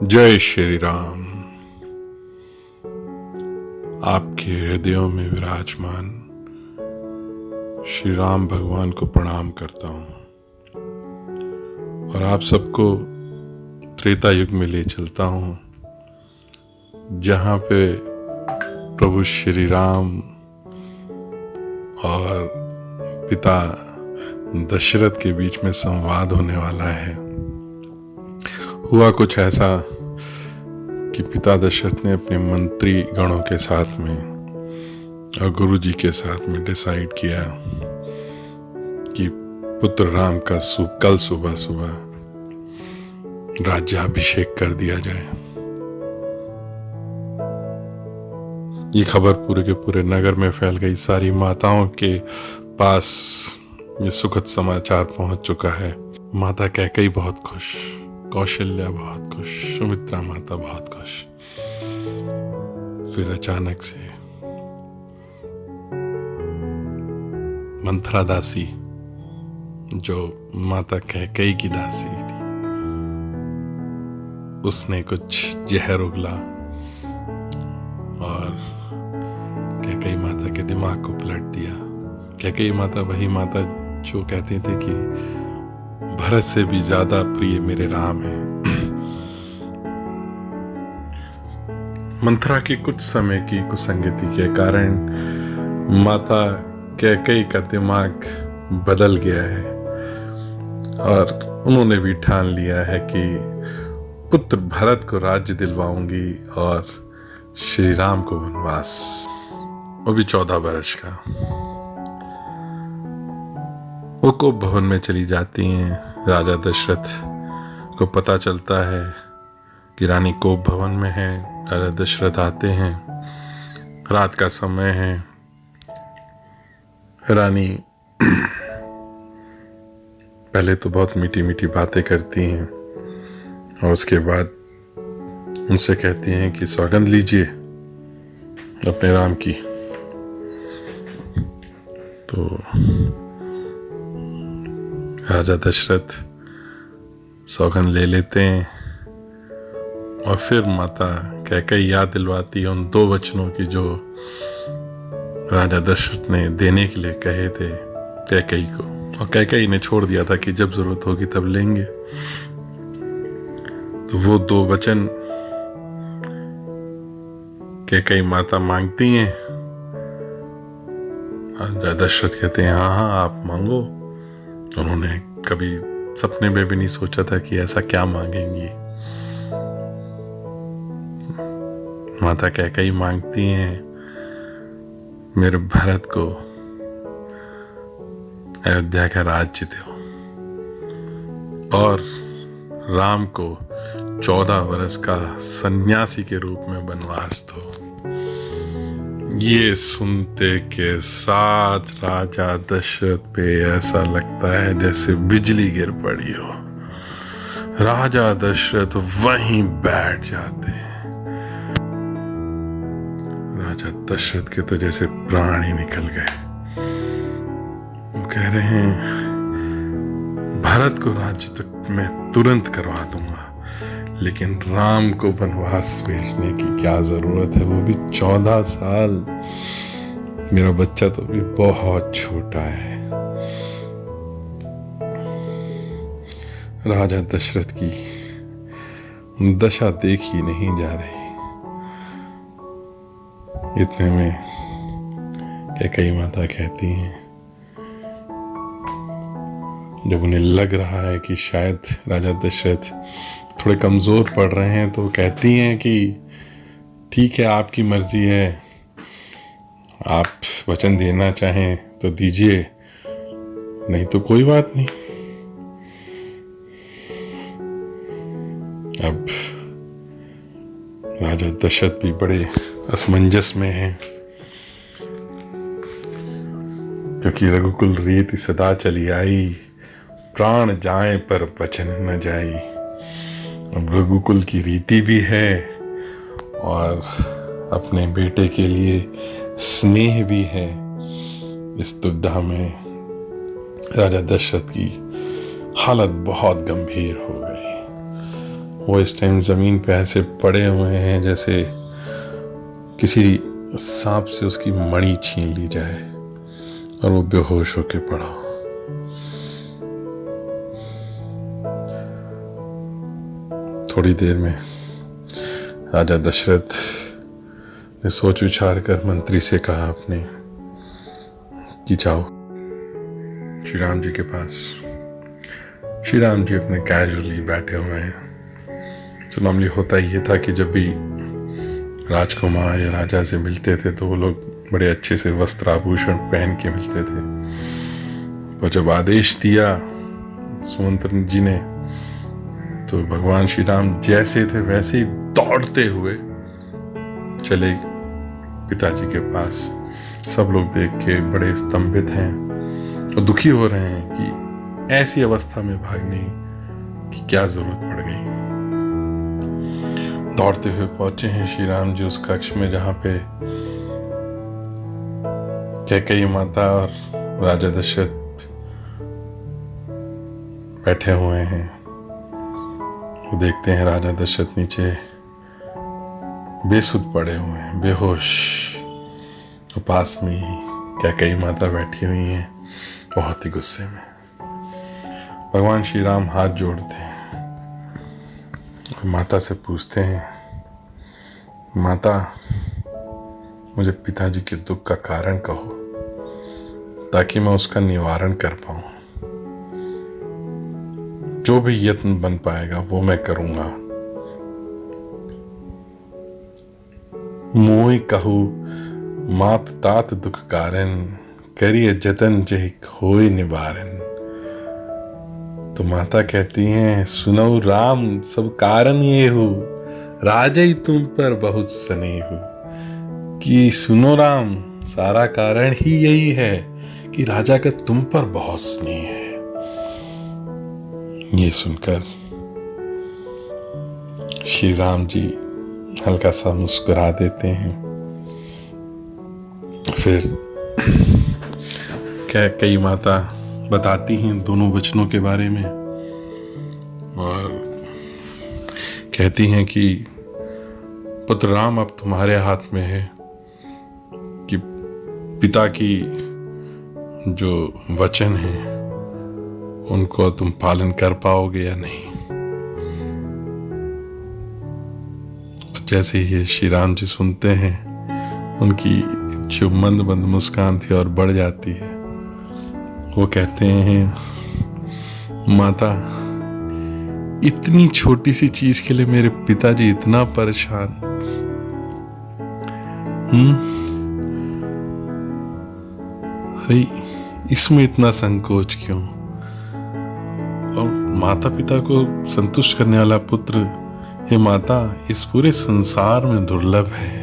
जय श्री राम। आपके हृदयों में विराजमान श्री राम भगवान को प्रणाम करता हूँ और आप सबको त्रेता युग में ले चलता हूँ, जहाँ पे प्रभु श्री राम और पिता दशरथ के बीच में संवाद होने वाला है। हुआ कुछ ऐसा कि पिता दशरथ ने अपने मंत्री गणों के साथ में और गुरु जी के साथ में डिसाइड किया कि पुत्र राम का कल सुबह सुबह राज्याभिषेक कर दिया जाए। ये खबर पूरे के पूरे नगर में फैल गई। सारी माताओं के पास ये सुखद समाचार पहुंच चुका है। माता कैकेयी बहुत खुश, कौशल्या बहुत खुश, सुमित्रा माता बहुत खुश। फिर अचानक से मंथरा दासी, जो माता कैकेयी की दासी थी, उसने कुछ जहर उगला और कैकेयी माता के दिमाग को पलट दिया। कैकेयी माता वही माता जो कहती थी कि भरत से भी ज्यादा प्रिय मेरे राम है। मंथरा की कुछ समय की कुसंगति के कारण माता कैकेयी का दिमाग बदल गया है और उन्होंने भी ठान लिया है कि पुत्र भरत को राज्य दिलवाऊंगी और श्री राम को वनवास, वो भी 14 वर्ष का। वो कोप भवन में चली जाती हैं। राजा दशरथ को पता चलता है कि रानी कोप भवन में है। राजा दशरथ आते हैं, रात का समय है। रानी पहले तो बहुत मीठी मीठी बातें करती हैं और उसके बाद उनसे कहती हैं कि सौगंध लीजिए अपने राम की। तो राजा दशरथ सौगंध ले लेते हैं और फिर माता कैकेयी याद दिलवाती है उन 2 वचनों की जो राजा दशरथ ने देने के लिए कहे थे कैकेयी को, और कैकेयी ने छोड़ दिया था कि जब जरूरत होगी तब लेंगे। तो वो 2 वचन कैकेयी माता मांगती हैं। राजा दशरथ कहते हैं हाँ हाँ आप मांगो। उन्होंने कभी सपने में भी नहीं सोचा था कि ऐसा क्या मांगेंगी। माता कैकेयी मांगती हैं मेरे भरत को अयोध्या का राज्य दो और राम को 14 वर्ष का सन्यासी के रूप में वनवास दो। ये सुनते के साथ राजा दशरथ पे ऐसा लगता है जैसे बिजली गिर पड़ी हो। राजा दशरथ वहीं बैठ जाते हैं। राजा दशरथ के तो जैसे प्राण ही निकल गए। वो कह रहे हैं भरत को राज्य तक मैं तुरंत करवा दूंगा, लेकिन राम को वनवास भेजने की क्या जरूरत है, वो भी 14 साल। मेरा बच्चा तो भी बहुत छोटा है। राजा दशरथ की दशा देखी नहीं जा रही। इतने में कैकेयी माता कहती हैं, जब उन्हें लग रहा है कि शायद राजा दशरथ थोड़े कमजोर पड़ रहे हैं, तो कहती हैं कि ठीक है आपकी मर्जी है, आप वचन देना चाहें तो दीजिए, नहीं तो कोई बात नहीं। अब राजा दशरथ भी बड़े असमंजस में हैं, क्योंकि रघुकुल रीति सदा चली आई, प्राण जाए पर वचन न जाई। अब रघुकुल की रीति भी है और अपने बेटे के लिए स्नेह भी है। इस दुविधा में राजा दशरथ की हालत बहुत गंभीर हो गई। वो इस टाइम ज़मीन पे ऐसे पड़े हुए हैं जैसे किसी सांप से उसकी मणि छीन ली जाए और वो बेहोश होके पड़ा हो। थोड़ी देर में राजा दशरथ ने सोच विचार कर मंत्री से कहा अपने कि जाओ श्री राम जी के पास। श्री राम जी अपने कैजुअली बैठे हुए हैं। तो मामूली होता ये था कि जब भी राजकुमार या राजा से मिलते थे तो वो लोग बड़े अच्छे से वस्त्र आभूषण पहन के मिलते थे। पर जब आदेश दिया सुमंत्र जी ने तो भगवान श्री राम जैसे थे वैसे ही दौड़ते हुए चले पिताजी के पास। सब लोग देख के बड़े स्तंभित हैं और दुखी हो रहे हैं कि ऐसी अवस्था में भागने की क्या जरूरत पड़ गई। दौड़ते हुए पहुंचे हैं श्री राम जी उस कक्ष में जहां पे कैकेयी माता और राजा दशरथ बैठे हुए हैं। वो देखते हैं राजा दशरथ नीचे बेसुध पड़े हुए हैं, बेहोश। तो पास में ही कैकेयी माता बैठी हुई हैं, बहुत ही गुस्से में। भगवान श्री राम हाथ जोड़ते हैं और माता से पूछते हैं, माता मुझे पिताजी के दुख का कारण कहो ताकि मैं उसका निवारण कर पाऊं। जो भी यत्न बन पाएगा वो मैं करूंगा। मोहि कहू मात तात दुख कारण करिए जतन जय होए निवारण। तो माता कहती हैं, सुनो राम सब कारण ये हो राजई तुम पर बहुत स्नेह हो। कि सुनो राम सारा कारण ही यही है कि राजा का तुम पर बहुत स्नेह है। ये सुनकर श्री राम जी हल्का सा मुस्कुरा देते हैं। फिर कैकेयी माता बताती हैं दोनों वचनों के बारे में और कहती हैं कि पुत्र राम अब तुम्हारे हाथ में है कि पिता की जो वचन है उनको तुम पालन कर पाओगे या नहीं। जैसे ही श्री राम जी सुनते हैं उनकी जो मंद मंद मुस्कान थी और बढ़ जाती है। वो कहते हैं, माता इतनी छोटी सी चीज के लिए मेरे पिताजी इतना परेशान। अरे इसमें इतना संकोच क्यों? और माता पिता को संतुष्ट करने वाला पुत्र, हे माता, इस पूरे संसार में दुर्लभ है।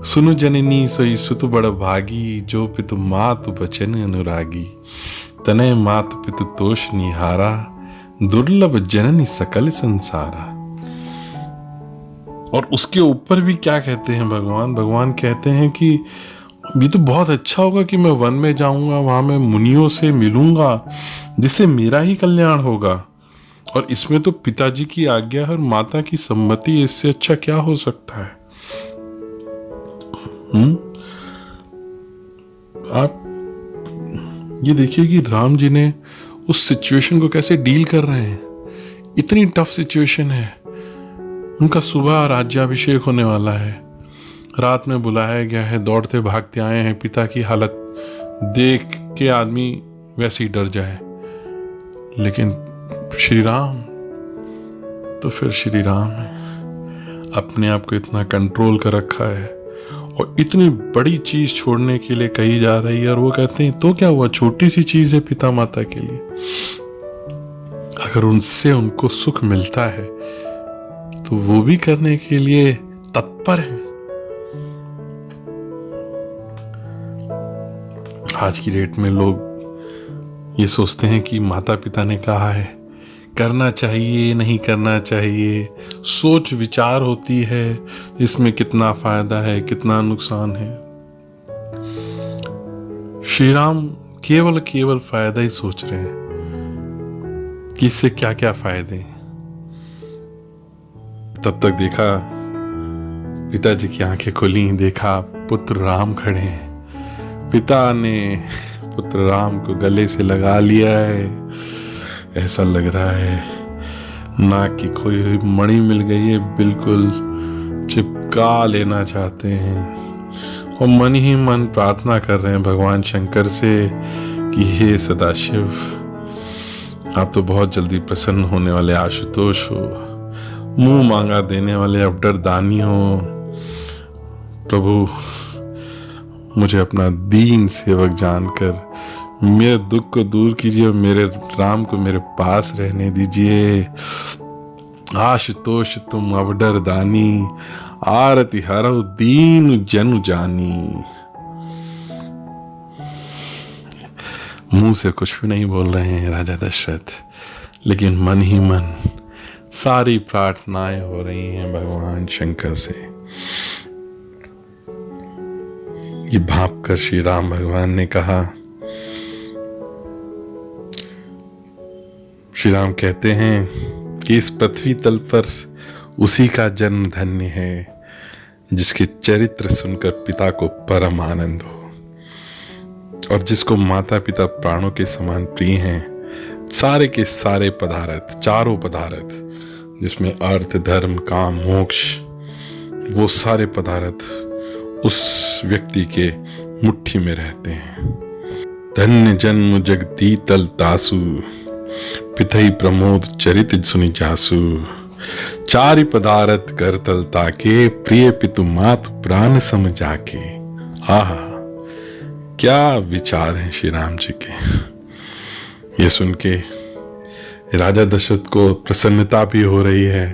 सुनु जननी सोई सुत बड़ भागी जो पितु मातु बचन अनुरागी। तनय मात पितु तोष निहारा दुर्लभ जननी सकल संसारा। और उसके ऊपर भी क्या कहते हैं भगवान कहते हैं कि ये तो बहुत अच्छा होगा कि मैं वन में जाऊंगा, वहां मैं मुनियों से मिलूंगा जिससे मेरा ही कल्याण होगा। और इसमें तो पिताजी की आज्ञा और माता की सम्मति, इससे अच्छा क्या हो सकता है। आप ये देखिए कि राम जी ने उस सिचुएशन को कैसे डील कर रहे हैं। इतनी टफ सिचुएशन है। उनका सुबह राज्याभिषेक होने वाला है, रात में बुलाया गया है, दौड़ते भागते आए हैं। पिता की हालत देख के आदमी वैसे ही डर जाए। लेकिन श्री राम तो फिर श्री राम है, अपने आप को इतना कंट्रोल कर रखा है और इतनी बड़ी चीज छोड़ने के लिए कही जा रही है। और वो कहते हैं तो क्या हुआ, छोटी सी चीज है पिता माता के लिए। अगर उनसे उनको सुख मिलता है तो वो भी करने के लिए तत्पर है। आज की डेट में लोग ये सोचते हैं कि माता पिता ने कहा है, करना चाहिए नहीं करना चाहिए, सोच विचार होती है इसमें कितना फायदा है कितना नुकसान है। श्री राम केवल फायदा ही सोच रहे हैं कि इससे क्या क्या फायदे हैं। तब तक देखा पिताजी की आंखें खुली, देखा पुत्र राम खड़े हैं। पिता ने पुत्र राम को गले से लगा लिया है। ऐसा लग रहा है नाक की खोई हुई मणि मिल गई है, बिल्कुल चिपका लेना चाहते हैं और मन ही मन प्रार्थना कर रहे हैं भगवान शंकर से कि हे सदाशिव, आप तो बहुत जल्दी प्रसन्न होने वाले आशुतोष हो, मुंह मांगा देने वाले अवडर दानी हो। प्रभु, मुझे अपना दीन सेवक जानकर मेरे दुख को दूर कीजिए और मेरे राम को मेरे पास रहने दीजिए। आशुतोष तुम अवडर दानी, आरती हरौ दीन जनु जानी। मुंह से कुछ भी नहीं बोल रहे हैं राजा दशरथ, लेकिन मन ही मन सारी प्रार्थनाएं हो रही हैं भगवान शंकर से। ये भाप कर श्री राम भगवान ने कहा, श्री राम कहते हैं कि इस पृथ्वी तल पर उसी का जन्म धन्य है जिसके चरित्र सुनकर पिता को परम आनंद हो और जिसको माता पिता प्राणों के समान प्रिय हैं। सारे के सारे पदार्थ, चारों पदार्थ जिसमें अर्थ, धर्म, काम, मोक्ष, वो सारे पदार्थ उस व्यक्ति के मुट्ठी में रहते हैं। धन्य जन्म जगती तल तासु, पितई प्रमोद चरित सुनि जासु। चारि पदारथ कर तल ताके, प्रिय पितु मात प्राण सम जाके। आहा, क्या विचार हैं श्री राम जी के। ये सुन के राजा दशरथ को प्रसन्नता भी हो रही है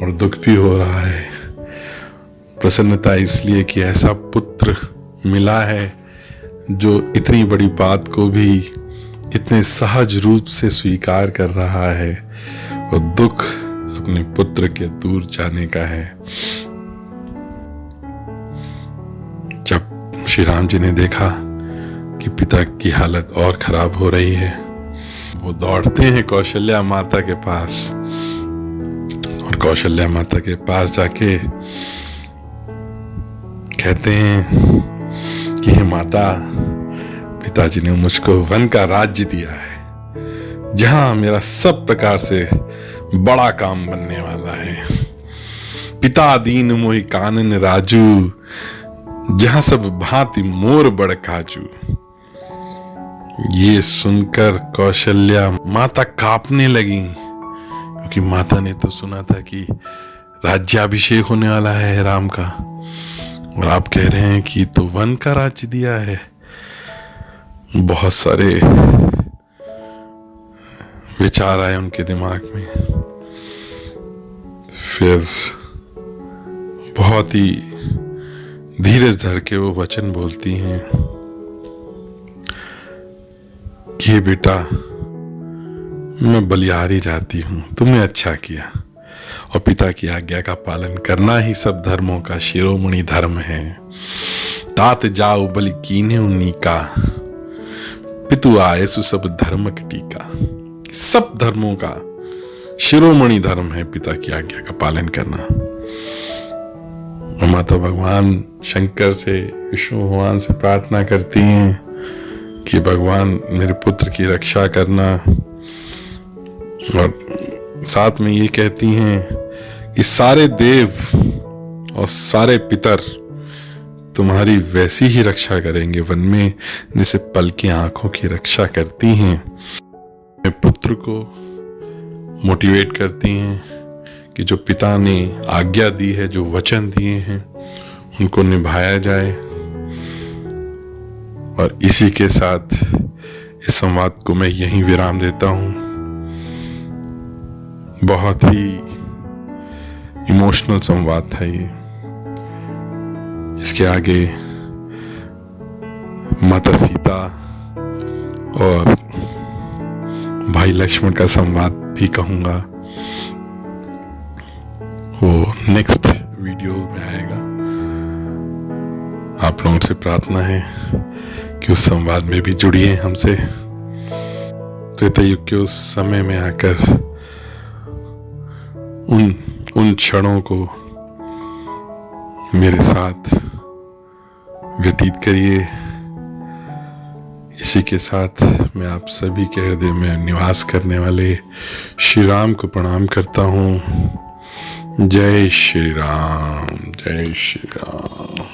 और दुख भी हो रहा है। प्रसन्नता इसलिए कि ऐसा पुत्र मिला है जो इतनी बड़ी बात को भी इतने सहज रूप से स्वीकार कर रहा है, और दुख अपने पुत्र के दूर जाने का है। जब श्री राम जी ने देखा कि पिता की हालत और खराब हो रही है, वो दौड़ते हैं कौशल्या माता के पास और कौशल्या माता के पास जाके कहते हैं कि हे माता, पिताजी ने मुझको वन का राज्य दिया है जहां मेरा सब प्रकार से बड़ा काम बनने वाला है। पिता दीन मोहि कानन राजू, जहां सब भांति मोर बड़ काजू। ये सुनकर कौशल्या माता कांपने लगी, क्योंकि माता ने तो सुना था कि राज्याभिषेक होने वाला है राम का, और आप कह रहे हैं कि तो वन का राज्य दिया है। बहुत सारे विचार आए उनके दिमाग में। फिर बहुत ही धीरज धर के वो वचन बोलती हैं कि बेटा, मैं बलिहारी जाती हूं, तुमने अच्छा किया, और पिता की आज्ञा का पालन करना ही सब धर्मों का शिरोमणि धर्म है। तात जाओ बलि कीन्हे उन्नीका, पितु आए सु सब धर्म टीका। सब धर्मों का शिरोमणि धर्म है पिता की आज्ञा का पालन करना। और माता भगवान शंकर से, विष्णु भगवान से प्रार्थना करती हैं कि भगवान मेरे पुत्र की रक्षा करना, और साथ में ये कहती हैं कि सारे देव और सारे पितर तुम्हारी वैसी ही रक्षा करेंगे वन में जैसे पल की आंखों की रक्षा करती हैं। पुत्र को मोटिवेट करती हैं कि जो पिता ने आज्ञा दी है, जो वचन दिए हैं, उनको निभाया जाए। और इसी के साथ इस संवाद को मैं यहीं विराम देता हूं। बहुत ही इमोशनल संवाद था ये। इसके आगे माता सीता और भाई लक्ष्मण का संवाद भी कहूंगा, वो नेक्स्ट वीडियो में आएगा। आप लोगों से प्रार्थना है कि उस संवाद में भी जुड़िए हमसे। त्रेता युग के उस समय में आकर उन क्षणों को मेरे साथ व्यतीत करिए। इसी के साथ मैं आप सभी के हृदय में निवास करने वाले श्री राम को प्रणाम करता हूँ। जय श्री राम, जय श्री राम।